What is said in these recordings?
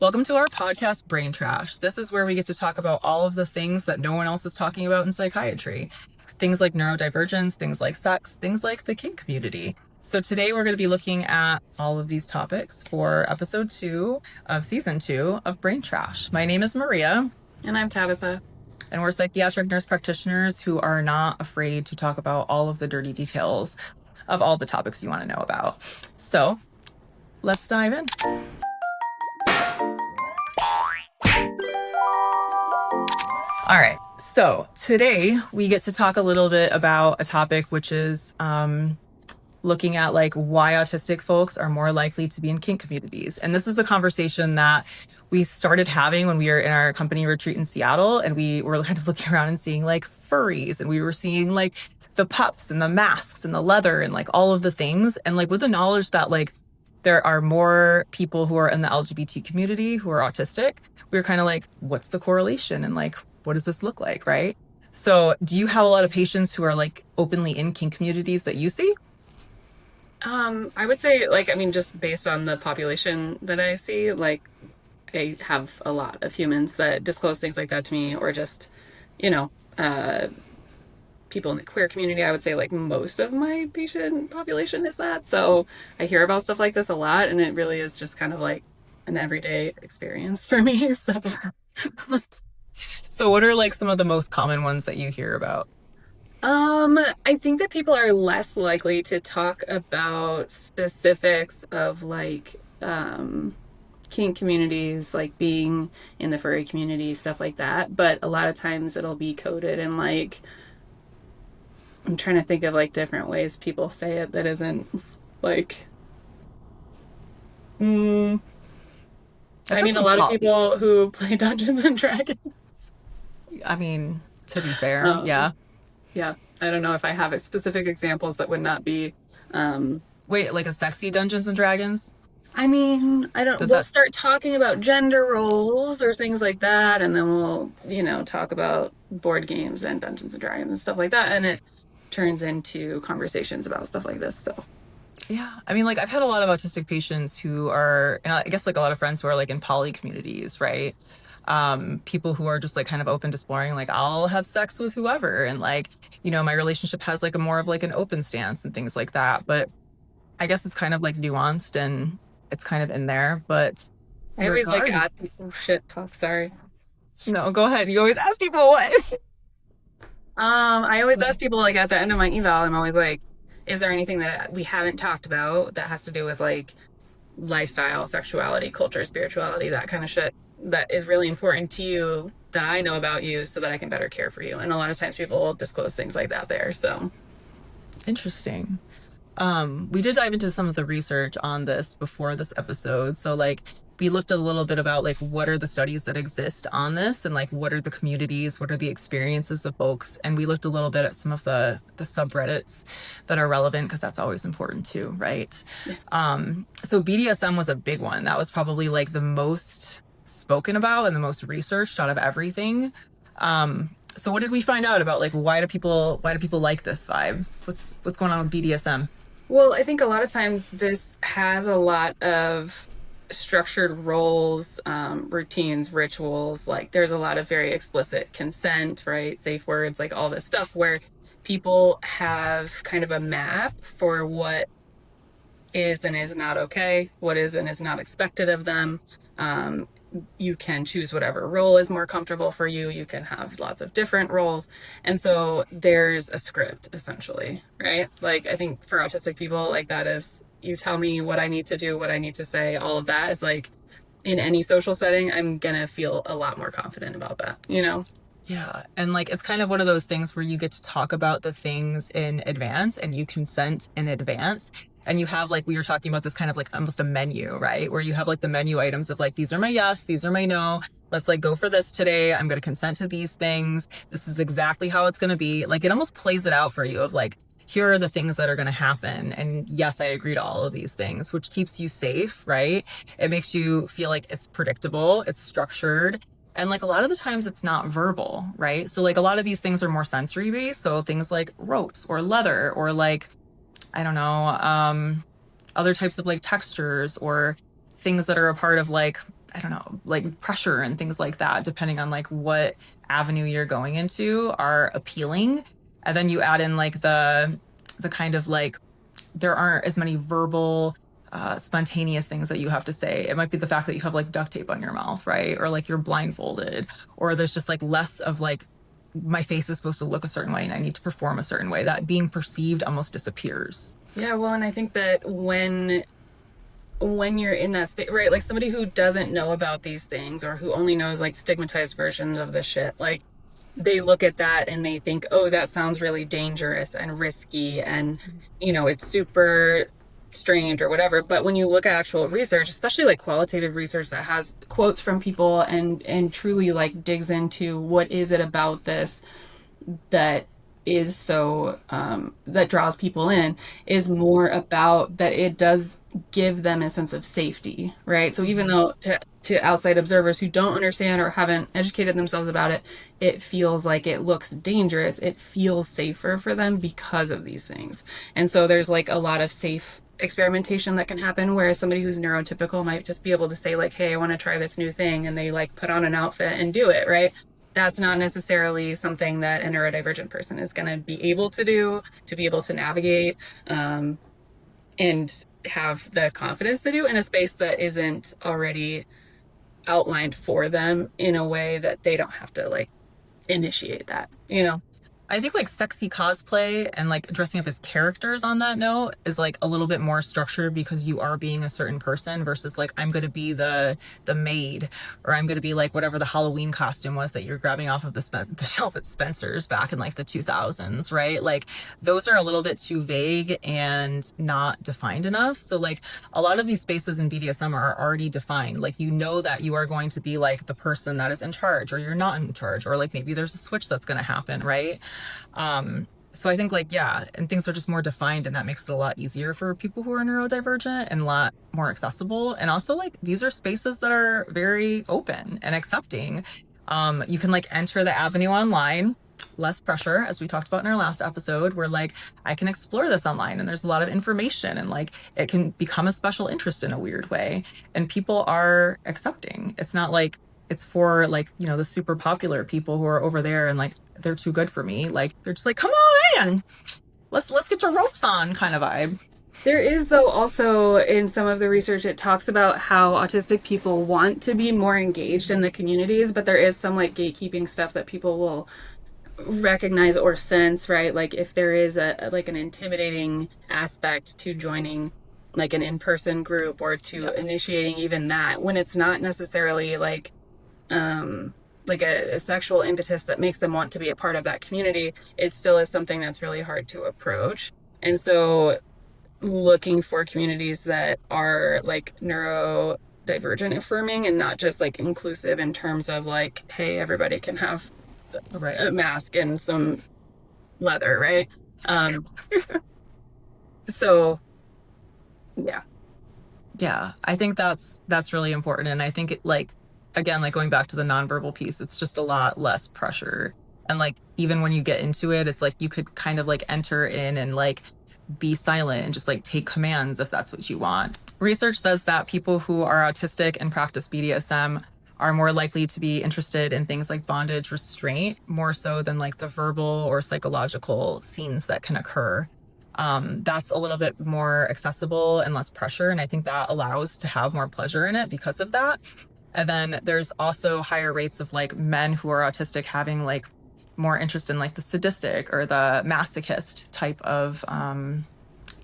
Welcome to our podcast, Brain Trash. This is where we get to talk about all of the things that no one else is talking about in psychiatry. Things like neurodivergence, things like sex, things like the kink community. So today we're going to be looking at all of these topics for episode 2 of season 2 of Brain Trash. My name is Maria. And I'm Tabitha. And we're psychiatric nurse practitioners who are not afraid to talk about all of the dirty details of all the topics you want to know about. So let's dive in. All right, so today we get to talk a little bit about a topic which is looking at like why autistic folks are more likely to be in kink communities. And this is a conversation that we started having when we were in our company retreat in Seattle, and we were kind of looking around and seeing like furries, and we were seeing like the pups and the masks and the leather and like all of the things. And like with the knowledge that like there are more people who are in the LGBT community who are autistic, we were kind of like, what's the correlation? And like, what does this look like, right? So do you have a lot of patients who are like openly in kink communities that you see? I would say, like, I mean, just based on the population that I see, like, I have a lot of humans that disclose things like that to me, or just, you know, people in the queer community. I would say, like, most of my patient population is that. So I hear about stuff like this a lot, and it really is just kind of like an everyday experience for me. So what are like some of the most common ones that you hear about? I think that people are less likely to talk about specifics of like kink communities, like being in the furry community, stuff like that. But a lot of times it'll be coded in like, I'm trying to think of like different ways people say it that isn't like, I mean, a lot of people who play Dungeons and Dragons. I mean, to be fair, yeah. I don't know if I have specific examples that would not be. Wait, like a sexy Dungeons and Dragons? I mean, I don't. We'll start talking about gender roles or things like that, and then we'll, talk about board games and Dungeons and Dragons and stuff like that, and it turns into conversations about stuff like this. So. Yeah, I mean, like I've had a lot of autistic patients who are, and I guess like a lot of friends who are like in poly communities, right? People who are just like kind of open to exploring, like I'll have sex with whoever, and like, my relationship has like a more of like an open stance and things like that. But I guess it's kind of like nuanced and it's kind of in there. But I always like ask people shit. Sorry. No, go ahead. You always ask people what? I always ask people like at the end of my eval, I'm always like, is there anything that we haven't talked about that has to do with like lifestyle, sexuality, culture, spirituality, that kind of shit that is really important to you that I know about you so that I can better care for you. And a lot of times people will disclose things like that there. So interesting. We did dive into some of the research on this before this episode. So like we looked at a little bit about like what are the studies that exist on this, and like what are the communities, what are the experiences of folks, and we looked a little bit at some of the subreddits that are relevant, because that's always important too, right? Yeah. So BDSM was a big one. That was probably like the most spoken about and the most researched out of everything. So what did we find out about like why do people like this vibe? What's going on with BDSM? Well, I think a lot of times this has a lot of structured roles, routines, rituals. Like there's a lot of very explicit consent, right? Safe words, like all this stuff where people have kind of a map for what is and is not okay, what is and is not expected of them. You can choose whatever role is more comfortable for you. You can have lots of different roles. And so there's a script essentially, right? Like I think for autistic people, like that is, you tell me what I need to do, what I need to say, all of that is like in any social setting, I'm going to feel a lot more confident about that, Yeah. And like, it's kind of one of those things where you get to talk about the things in advance and you consent in advance. And you have like, we were talking about this kind of like almost a menu, right? Where you have like the menu items of like, these are my yes, these are my no. Let's like go for this today. I'm going to consent to these things. This is exactly how it's going to be. Like it almost plays it out for you of like, here are the things that are going to happen. And yes, I agree to all of these things, which keeps you safe, right? It makes you feel like it's predictable, it's structured. And like a lot of the times it's not verbal, right? So like a lot of these things are more sensory based. So things like ropes or leather or like, I don't know, other types of like textures or things that are a part of like I don't know, like pressure and things like that, depending on like what avenue you're going into, are appealing. And then you add in like the kind of like there aren't as many verbal spontaneous things that you have to say. It might be the fact that you have like duct tape on your mouth, right? Or like you're blindfolded, or there's just like less of like my face is supposed to look a certain way and I need to perform a certain way. That being perceived almost disappears. Yeah, well, and I think that when you're in that space, right, like somebody who doesn't know about these things or who only knows like stigmatized versions of the shit, like they look at that and they think, oh, that sounds really dangerous and risky and, it's super strange or whatever. But when you look at actual research, especially like qualitative research that has quotes from people and truly like digs into what is it about this that is so that draws people in, is more about that it does give them a sense of safety, right? So even though to outside observers who don't understand or haven't educated themselves about it, it feels like it looks dangerous, it feels safer for them because of these things. And so there's like a lot of safe experimentation that can happen, whereas somebody who's neurotypical might just be able to say like, hey, I want to try this new thing, and they like put on an outfit and do it, right? That's not necessarily something that a neurodivergent person is going to be able to do, to be able to navigate and have the confidence to do in a space that isn't already outlined for them in a way that they don't have to like initiate that. I think like sexy cosplay and like dressing up as characters on that note is like a little bit more structured because you are being a certain person versus like I'm going to be the maid, or I'm going to be like whatever the Halloween costume was that you're grabbing off of the shelf at Spencer's back in like the 2000s, right? Like those are a little bit too vague and not defined enough. So like a lot of these spaces in BDSM are already defined. Like you know that you are going to be like the person that is in charge, or you're not in charge, or like maybe there's a switch that's going to happen, right? So I think like, yeah, and things are just more defined, and that makes it a lot easier for people who are neurodivergent and a lot more accessible. And also like these are spaces that are very open and accepting. You can like enter the avenue online, less pressure, as we talked about in our last episode, where like I can explore this online and there's a lot of information, and like it can become a special interest in a weird way. And people are accepting. It's not like it's for like, the super popular people who are over there and like they're too good for me. Like they're just like, come on in, let's get your ropes on kind of vibe. There is, though, also in some of the research, it talks about how autistic people want to be more engaged in the communities, but there is some like gatekeeping stuff that people will recognize or sense, right? Like if there is like an intimidating aspect to joining like an in-person group, or to Yes. initiating even that, when it's not necessarily like a sexual impetus that makes them want to be a part of that community, it still is something that's really hard to approach. And so looking for communities that are like neurodivergent affirming and not just like inclusive in terms of like, hey, everybody can have Right. a mask and some leather, right? Um, so yeah. Yeah, I think that's really important. And I think it like, again, like going back to the nonverbal piece, it's just a lot less pressure. And like even when you get into it, it's like you could kind of like enter in and like be silent and just like take commands if that's what you want. Research says that people who are autistic and practice BDSM are more likely to be interested in things like bondage, restraint, more so than like the verbal or psychological scenes that can occur. That's a little bit more accessible and less pressure. And I think that allows to have more pleasure in it because of that. And then there's also higher rates of like men who are autistic having like more interest in like the sadistic or the masochist type of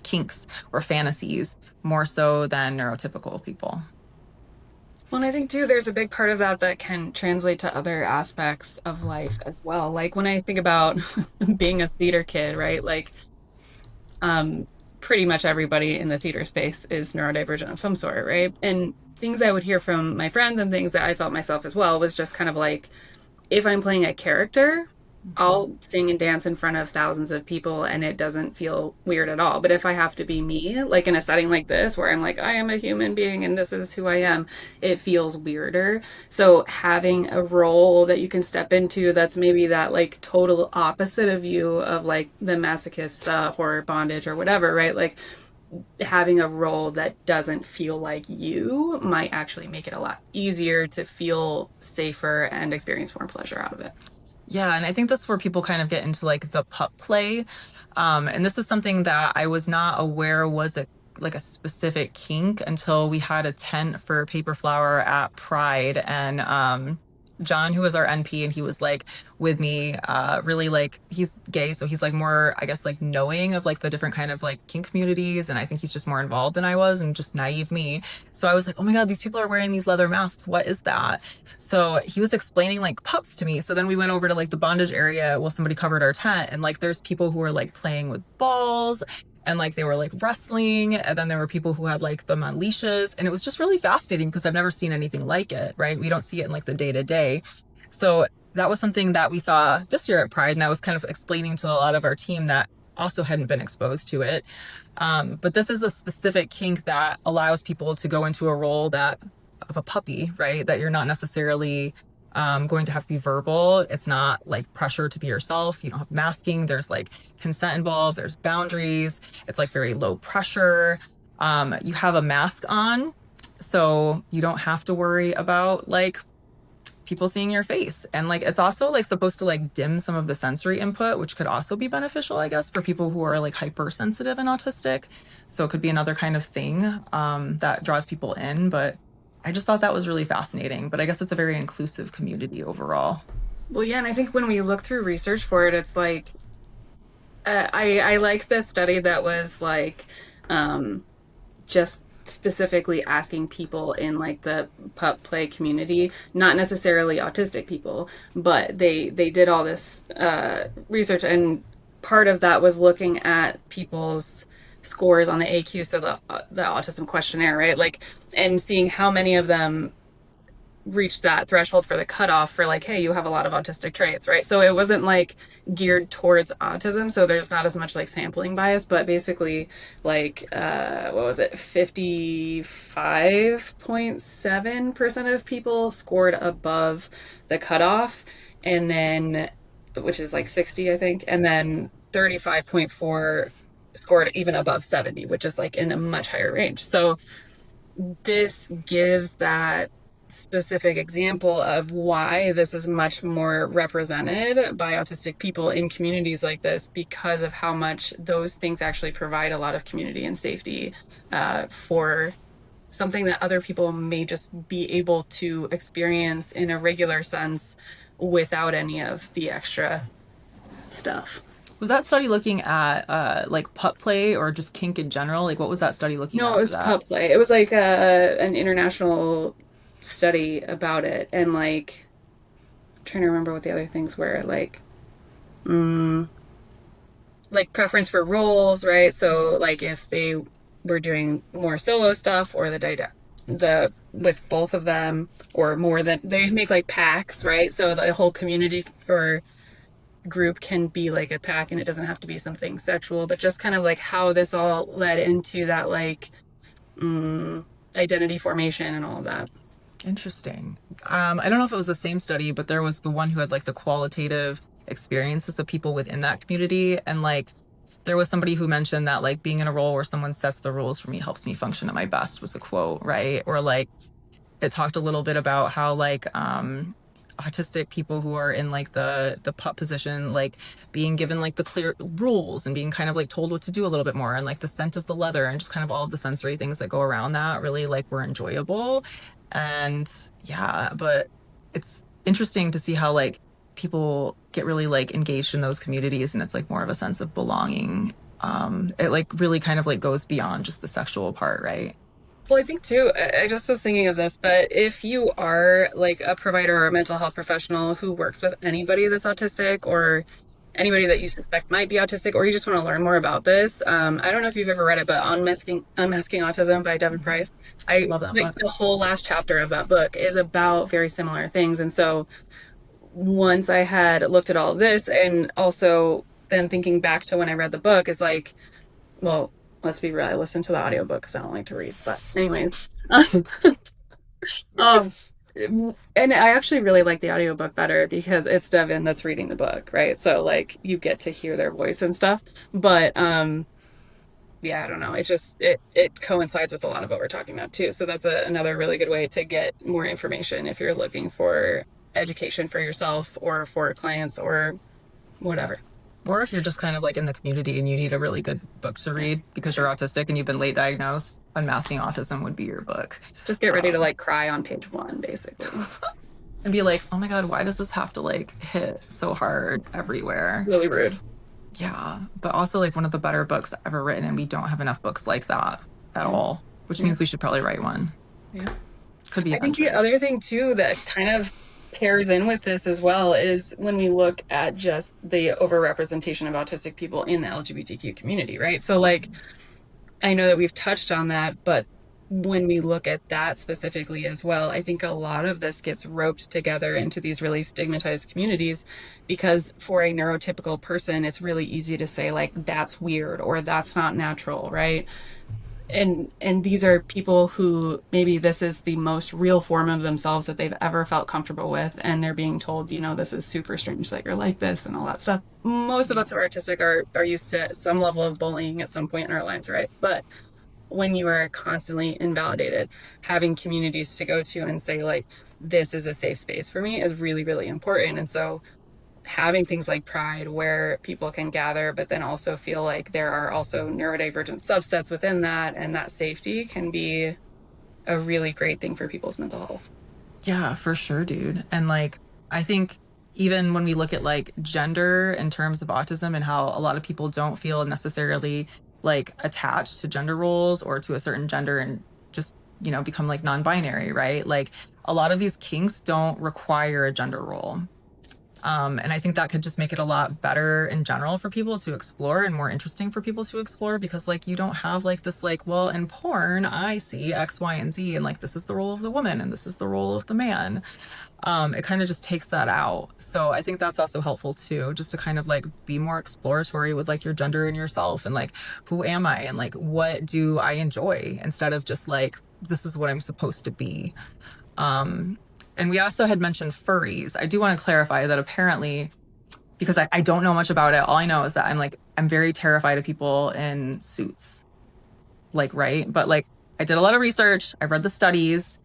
kinks or fantasies, more so than neurotypical people. Well, and I think too, there's a big part of that that can translate to other aspects of life as well. Like when I think about being a theater kid, right? Like, pretty much everybody in the theater space is neurodivergent of some sort, right? And things I would hear from my friends and things that I felt myself as well was just kind of like, if I'm playing a character, I'll sing and dance in front of thousands of people and it doesn't feel weird at all. But if I have to be me, like in a setting like this where I'm like, I am a human being and this is who I am, it feels weirder. So having a role that you can step into that's maybe that like total opposite of you, of like the masochist horror bondage or whatever, right? Like having a role that doesn't feel like you might actually make it a lot easier to feel safer and experience more pleasure out of it. Yeah, and I think that's where people kind of get into like the pup play. And this is something that I was not aware was a like a specific kink until we had a tent for Paper Flower at Pride. And John, who was our NP, and he was like with me, really like he's gay, so he's like more, I guess, like knowing of like the different kind of like kink communities. And I think he's just more involved than I was and just naive me. So I was like, oh my God, these people are wearing these leather masks. What is that? So he was explaining like pups to me. So then we went over to like the bondage area. Well, somebody covered our tent, and like there's people who are like playing with balls and like they were like wrestling. And then there were people who had like them on leashes. And it was just really fascinating because I've never seen anything like it, right? We don't see it in like the day to day. So that was something that we saw this year at Pride. And I was kind of explaining to a lot of our team that also hadn't been exposed to it. But this is a specific kink that allows people to go into a role that of a puppy, right? That you're not necessarily going to have to be verbal. It's not like pressure to be yourself. You don't have masking. There's like consent involved. There's boundaries. It's like very low pressure. You have a mask on, so you don't have to worry about like people seeing your face. And like it's also like supposed to like dim some of the sensory input, which could also be beneficial, I guess, for people who are like hypersensitive and autistic. So it could be another kind of thing that draws people in. But I just thought that was really fascinating. But I guess it's a very inclusive community overall. Well, yeah, and I think when we look through research for it, it's like I like the study that was like just specifically asking people in like the pup play community, not necessarily autistic people, but they did all this research, and part of that was looking at people's scores on the AQ, so the autism questionnaire, right? Like, and seeing how many of them reached that threshold for the cutoff for like, hey, you have a lot of autistic traits, right? So it wasn't like geared towards autism, so there's not as much like sampling bias, but basically like what was it, 55.7% of people scored above the cutoff, and then which is like 60, I think, and then 35.4 scored even above 70, which is like in a much higher range. So this gives that specific example of why this is much more represented by autistic people in communities like this, because of how much those things actually provide a lot of community and safety for something that other people may just be able to experience in a regular sense without any of the extra stuff. Was that study looking at like pup play or just kink in general? Like what was that study looking No, at it for was that? pup play. It was like an international study about it, and like I'm trying to remember what the other things were. Like preference for roles, right? So like if they were doing more solo stuff, or the with both of them, or more than, they make like packs, right? So the whole community or group can be like a pack, and it doesn't have to be something sexual, but just kind of like how this all led into that like identity formation and all of that. Interesting. I don't know if it was the same study, but there was the one who had like the qualitative experiences of people within that community. And like there was somebody who mentioned that like being in a role where someone sets the rules for me helps me function at my best was a quote, right? Or like it talked a little bit about how like autistic people who are in like the pup position, like being given like the clear rules and being kind of like told what to do a little bit more, and like the scent of the leather and just kind of all of the sensory things that go around that really like were enjoyable. And yeah, but it's interesting to see how like people get really like engaged in those communities, and it's like more of a sense of belonging. It like really kind of like goes beyond just the sexual part, right? Well, I think too, I just was thinking of this, but if you are like a provider or a mental health professional who works with anybody that's autistic, or anybody that you suspect might be autistic, or you just want to learn more about this, I don't know if you've ever read it, but Unmasking Autism by Devin Price. I Love that like book. the whole last chapter of that book is about very similar things. And so once I had looked at all of this, and also then thinking back to when I read the book, is like, well, let's be real, I listened to the audiobook because I don't like to read. But anyways, um, and I actually really like the audiobook better because it's Devin that's reading the book, right? So like you get to hear their voice and stuff. But yeah, I don't know. It coincides with a lot of what we're talking about too. So that's another really good way to get more information if you're looking for education for yourself or for clients or whatever. Or if you're just kind of like in the community and you need a really good book to Yeah, read that's because you're true. autistic and you've been late diagnosed, Unmasking Autism would be your book. Just get ready to Um, like cry on page one, basically. and be like, oh my God, why does this have to like hit so hard everywhere? Really rude. Yeah. But also like one of the better books ever written, and we don't have enough books like that at Yeah. all, which Yeah. means we should probably write one. Yeah. Could be I think the eventually. other thing too that kind of pairs in with this as well is when we look at just the overrepresentation of autistic people in the LGBTQ community, right? So like I know that we've touched on that, but when we look at that specifically as well, I think a lot of this gets roped together into these really stigmatized communities because for a neurotypical person, it's really easy to say like that's weird or that's not natural, right? And these are people who maybe this is the most real form of themselves that they've ever felt comfortable with, and they're being told, you know, this is super strange that you're like this and all that stuff. Most of us who are artistic are used to some level of bullying at some point in our lives, right? But when you are constantly invalidated, having communities to go to and say like this is a safe space for me is really, really important. And so having things like Pride where people can gather, but then also feel like there are also neurodivergent subsets within that, and that safety can be a really great thing for people's mental health. Yeah, for sure, dude. And like, I think even when we look at like gender in terms of autism and how a lot of people don't feel necessarily like attached to gender roles or to a certain gender and just, become like non-binary, right? Like a lot of these kinks don't require a gender role. And I think that could just make it a lot better in general for people to explore and more interesting for people to explore because like you don't have like this like, well, in porn, I see X, Y, and Z, and like this is the role of the woman and this is the role of the man. It kind of just takes that out. So I think that's also helpful too, just to kind of like be more exploratory with like your gender and yourself and like who am I and like what do I enjoy instead of just like this is what I'm supposed to be. Um, and we also had mentioned furries. I do want to clarify that apparently, because I don't know much about it, all I know is that I'm very terrified of people in suits. Like, right? But like I did a lot of research, I read the studies.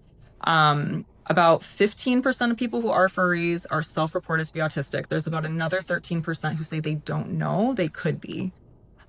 About 15% of people who are furries are self-reported to be autistic. There's about another 13% who say they don't know they could be.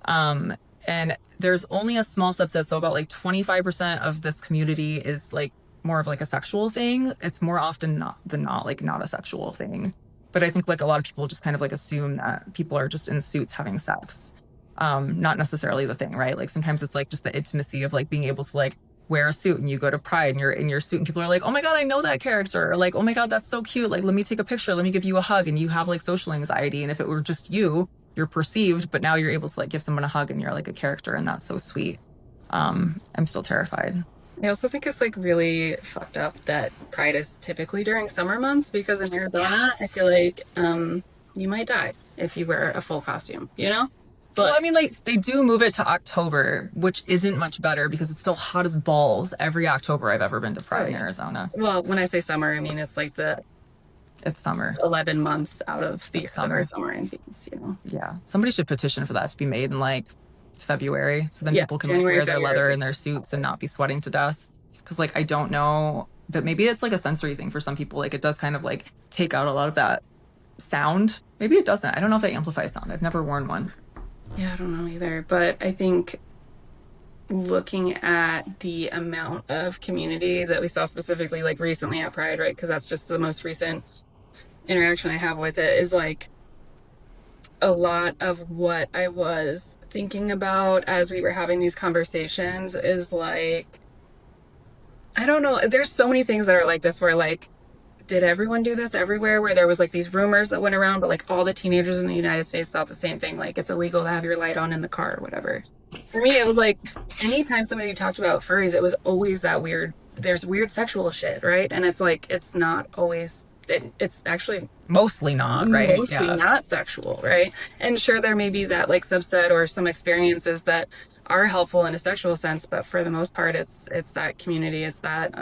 Um, and there's only a small subset, so about like 25% of this community is like more of like a sexual thing. It's more often not than not like not a sexual thing. But I think like a lot of people just kind of like assume that people are just in suits having sex. Not necessarily the thing, right? Like sometimes it's like just the intimacy of like being able to like wear a suit and you go to Pride and you're in your suit and people are like, oh my God, I know that character. Or like, oh my God, that's so cute. Like, let me take a picture. Let me give you a hug. And you have like social anxiety. And if it were just you, you're perceived, but now you're able to like give someone a hug and you're like a character and that's so sweet. I'm still terrified. I also think it's like really fucked up that Pride is typically during summer months because in Arizona, I Yes. feel like you might die if you wear a full costume, you know? Well, But I mean, like they do move it to October, which isn't much better because it's still hot as balls every October I've ever been to oh Pride in yeah. Arizona. Well, when I say summer, I mean it's like the It's summer, 11 months out of the like entire summer. summer in Phoenix, you know? Yeah. Somebody should petition for that to be made in like February. So then Yeah, people can like January, wear their February. leather in their suits and not be sweating to death. Cause like I don't know, but maybe it's like a sensory thing for some people. Like it does kind of like take out a lot of that sound. Maybe it doesn't. I don't know if it amplifies sound. I've never worn one. Yeah, I don't know either. But I think looking at the amount of community that we saw specifically like recently at Pride, right? Because that's just the most recent interaction I have with it is like a lot of what I was thinking about as we were having these conversations is like, I don't know. There's so many things that are like this where like, did everyone do this everywhere? Where there was like these rumors that went around, but like all the teenagers in the United States thought the same thing. Like it's illegal to have your light on in the car or whatever. For me, it was like anytime somebody talked about furries, it was always that weird. There's weird sexual shit, right? And it's like, it's not always, it's actually Mostly not, right? mostly Yeah. not sexual, right? And sure, there may be that like subset or some experiences that are helpful in a sexual sense, but for the most part, it's that community, it's that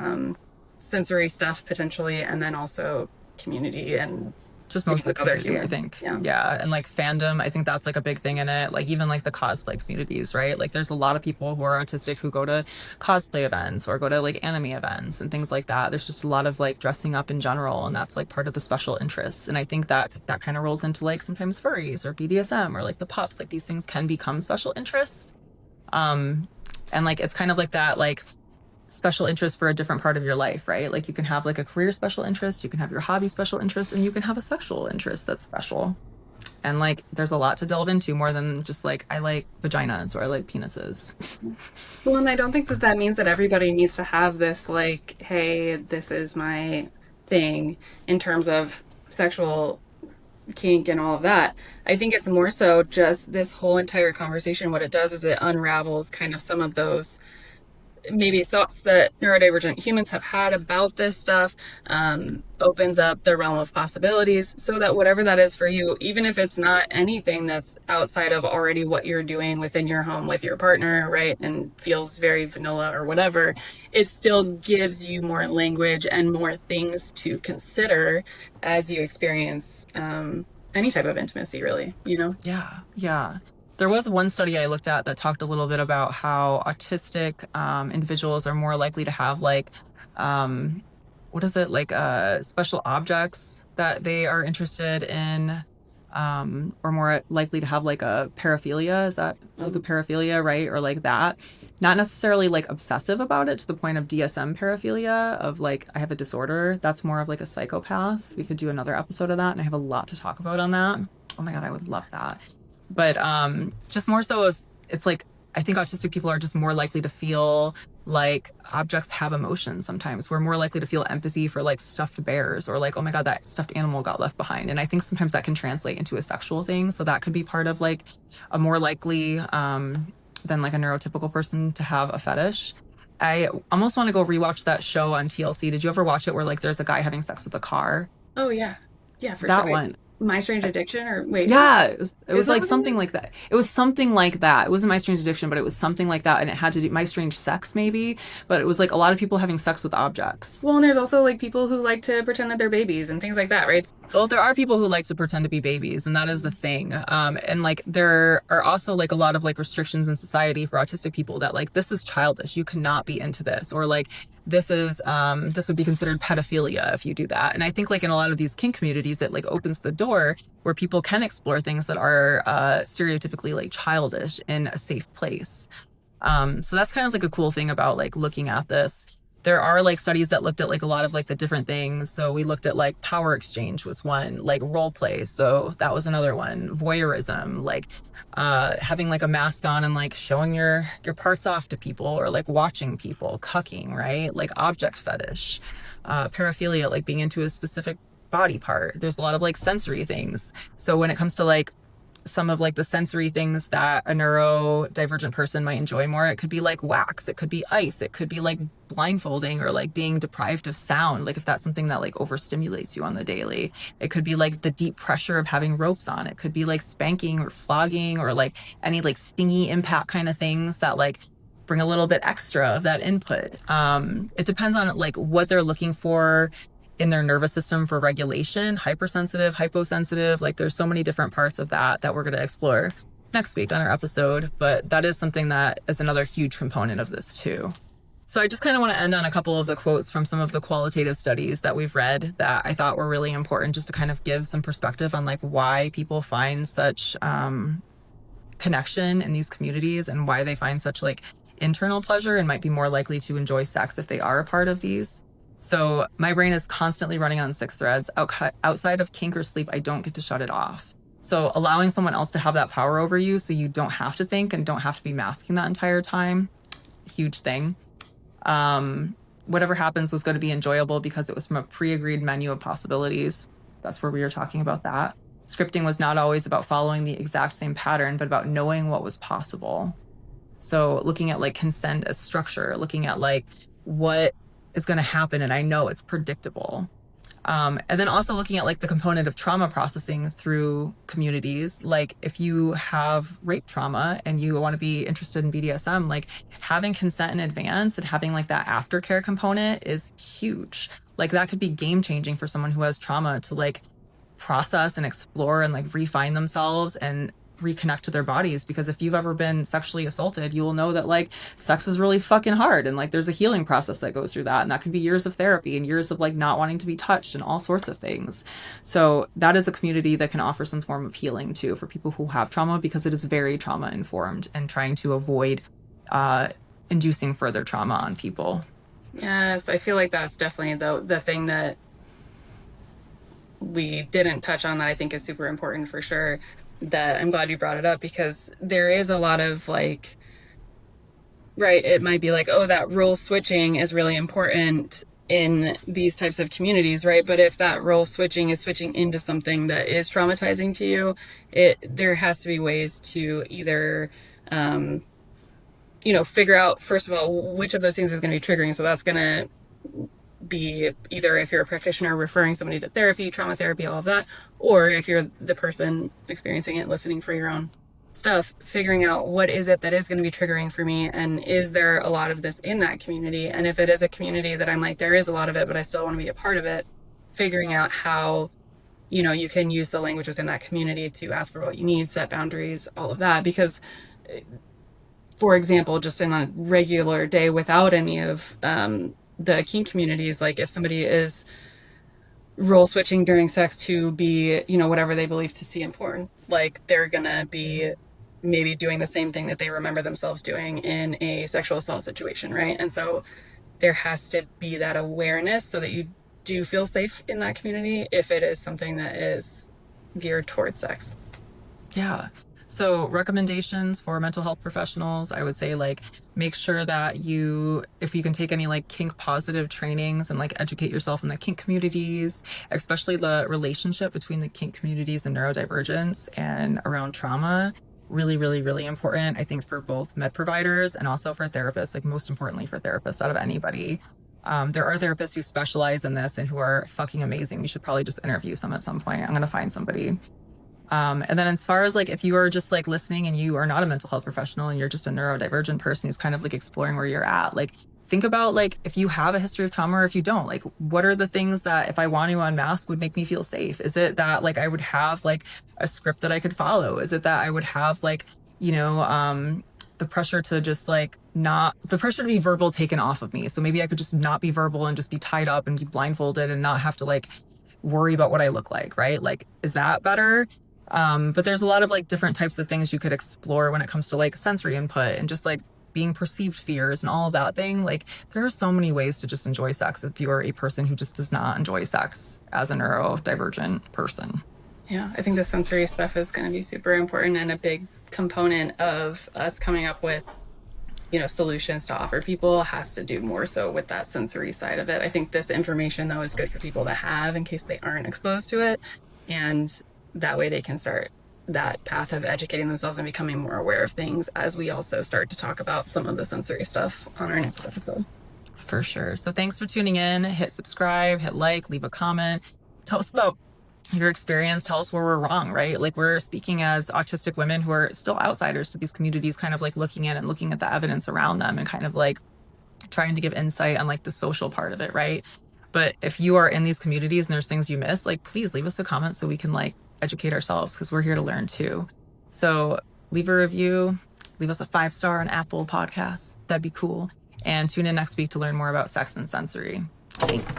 sensory stuff potentially, and then also community and just most being of the with other community, I humans. think. Yeah. Yeah. And like fandom, I think that's like a big thing in it. Like even like the cosplay communities, right? Like there's a lot of people who are autistic who go to cosplay events or go to like anime events and things like that. There's just a lot of like dressing up in general, and that's like part of the special interests. And I think that that kind of rolls into like sometimes furries or BDSM or like the pups. Like these things can become special interests. Um, and like it's kind of like that, like special interest for a different part of your life, right? Like you can have like a career special interest, you can have your hobby special interest, and you can have a sexual interest that's special. And like there's a lot to delve into more than just like I like vaginas or I like penises. Well, and I don't think that that means that everybody needs to have this, like, hey, this is my thing in terms of sexual kink and all of that. I think it's more so just this whole entire conversation. What it does is it unravels kind of some of those maybe thoughts that neurodivergent humans have had about this stuff, opens up the realm of possibilities so that whatever that is for you, even if it's not anything that's outside of already what you're doing within your home with your partner, right, and feels very vanilla or whatever, it still gives you more language and more things to consider as you experience any type of intimacy, really, you know? Yeah, yeah. There was one study I looked at that talked a little bit about how autistic individuals are more likely to have like, um, what is it, like special objects that they are interested in, or more likely to have like a paraphilia. Is that like a Um, paraphilia, right? Or like that. Not necessarily like obsessive about it to the point of DSM paraphilia, of like, I have a disorder. That's more of like a psychopath. We could do another episode of that, and I have a lot to talk about on that. Oh my God, I would love that. But just more so if it's like I think autistic people are just more likely to feel like objects have emotions sometimes. We're more likely to feel empathy for like stuffed bears or like, oh my God, that stuffed animal got left behind. And I think sometimes that can translate into a sexual thing. So that could be part of like a more likely than like a neurotypical person to have a fetish. I almost want to go rewatch that show on TLC. Did you ever watch it where like there's a guy having sex with a car? oh, yeah. Yeah, for sure. That one. My Strange Addiction, or wait, Yeah, it is was that like what it something is? like that. It was something like that. It wasn't My Strange Addiction, but it was something like that. And it had to do My Strange Sex, maybe. But it was like a lot of people having sex with objects. Well, and there's also like people who like to pretend that they're babies and things like that, right? Well, there are people who like to pretend to be babies, and that is the thing. And like there are also like a lot of like restrictions in society for autistic people that like this is childish. You cannot be into this, or like this would be considered pedophilia if you do that. And I think like in a lot of these kink communities, it like opens the door where people can explore things that are stereotypically like childish in a safe place. So that's kind of like a cool thing about like looking at this. There are like studies that looked at like a lot of like the different things. So we looked at like power exchange was one, like role play. So that was another one. Voyeurism, like having like a mask on and like showing your parts off to people, or like watching people, cucking, right? Like object fetish, paraphilia, like being into a specific body part. There's a lot of like sensory things. So when it comes to like some of like the sensory things that a neurodivergent person might enjoy more, it could be like wax, it could be ice, it could be like blindfolding or like being deprived of sound, like if that's something that like overstimulates you on the daily. It could be like the deep pressure of having ropes on. It could be like spanking or flogging or like any like stingy impact kind of things that like bring a little bit extra of that input. It depends on like what they're looking for in their nervous system for regulation, hypersensitive, hyposensitive. Like there's so many different parts of that that we're going to explore next week on our episode. But that is something that is another huge component of this too. So I just kind of want to end on a couple of the quotes from some of the qualitative studies that we've read that I thought were really important, just to kind of give some perspective on like why people find such connection in these communities and why they find such like internal pleasure and might be more likely to enjoy sex if they are a part of these. So my brain is constantly running on six threads. Outside of kink or sleep, I don't get to shut it off. So allowing someone else to have that power over you so you don't have to think and don't have to be masking that entire time, huge thing. Whatever happens was going to be enjoyable because it was from a pre-agreed menu of possibilities. That's where we were talking about that. Scripting was not always about following the exact same pattern, but about knowing what was possible. So looking at like consent as structure, looking at like what is going to happen, and I know it's predictable. And then also looking at like the component of trauma processing through communities. Like if you have rape trauma and you want to be interested in BDSM, like having consent in advance and having like that aftercare component is huge. Like that could be game changing for someone who has trauma to like process and explore and like refine themselves and reconnect to their bodies. Because if you've ever been sexually assaulted, you will know that like sex is really fucking hard, and like there's a healing process that goes through that, and that can be years of therapy and years of like not wanting to be touched and all sorts of things. So that is a community that can offer some form of healing too for people who have trauma, because it is very trauma informed and trying to avoid inducing further trauma on people. Yes, I feel like that's definitely the thing that we didn't touch on that I think is super important for sure. That I'm glad you brought it up, because there is a lot of like, right, it might be like, oh, that role switching is really important in these types of communities, right? But if that role switching is switching into something that is traumatizing to you, there has to be ways to either figure out, first of all, which of those things is going to be triggering. So that's going to be either, if you're a practitioner, referring somebody to therapy, trauma therapy, all of that, or if you're the person experiencing it, listening for your own stuff, figuring out what is it that is going to be triggering for me, and is there a lot of this in that community? And if it is a community that I'm like, there is a lot of it, but I still want to be a part of it, figuring out how you can use the language within that community to ask for what you need, set boundaries, all of that. Because for example, just in a regular day without any of the kink communities, like if somebody is role switching during sex to be, whatever they believe to see in porn, like they're gonna be maybe doing the same thing that they remember themselves doing in a sexual assault situation, right? And so there has to be that awareness so that you do feel safe in that community if it is something that is geared towards sex. Yeah. So recommendations for mental health professionals, I would say like make sure that if you can take any like kink positive trainings and like educate yourself in the kink communities, especially the relationship between the kink communities and neurodivergence and around trauma. Really, really, really important, I think, for both med providers and also for therapists, like most importantly for therapists out of anybody. There are therapists who specialize in this and who are fucking amazing. You should probably just interview some at some point. I'm going to find somebody. And then as far as like, if you are just like listening and you are not a mental health professional and you're just a neurodivergent person who's kind of like exploring where you're at, like think about like if you have a history of trauma or if you don't, like what are the things that if I want to unmask would make me feel safe? Is it that like I would have like a script that I could follow? Is it that I would have like, the pressure to just like not the pressure to be verbal taken off of me? So maybe I could just not be verbal and just be tied up and be blindfolded and not have to like worry about what I look like, right? Like, is that better? But there's a lot of like different types of things you could explore when it comes to like sensory input and just like being perceived fears and all of that thing. Like there are so many ways to just enjoy sex if you are a person who just does not enjoy sex as a neurodivergent person. Yeah, I think the sensory stuff is going to be super important and a big component of us coming up with, solutions to offer people has to do more so with that sensory side of it. I think this information though is good for people to have in case they aren't exposed to it. And that way they can start that path of educating themselves and becoming more aware of things as we also start to talk about some of the sensory stuff on our next episode. For sure. So thanks for tuning in. Hit subscribe, hit like, leave a comment. Tell us about your experience. Tell us where we're wrong, right? Like we're speaking as autistic women who are still outsiders to these communities, kind of like looking at the evidence around them and kind of like trying to give insight on like the social part of it, right? But if you are in these communities and there's things you miss, like please leave us a comment so we can like educate ourselves, because we're here to learn too. So leave a review, leave us a 5-star on Apple Podcasts. That'd be cool. And tune in next week to learn more about sex and sensory. Thanks.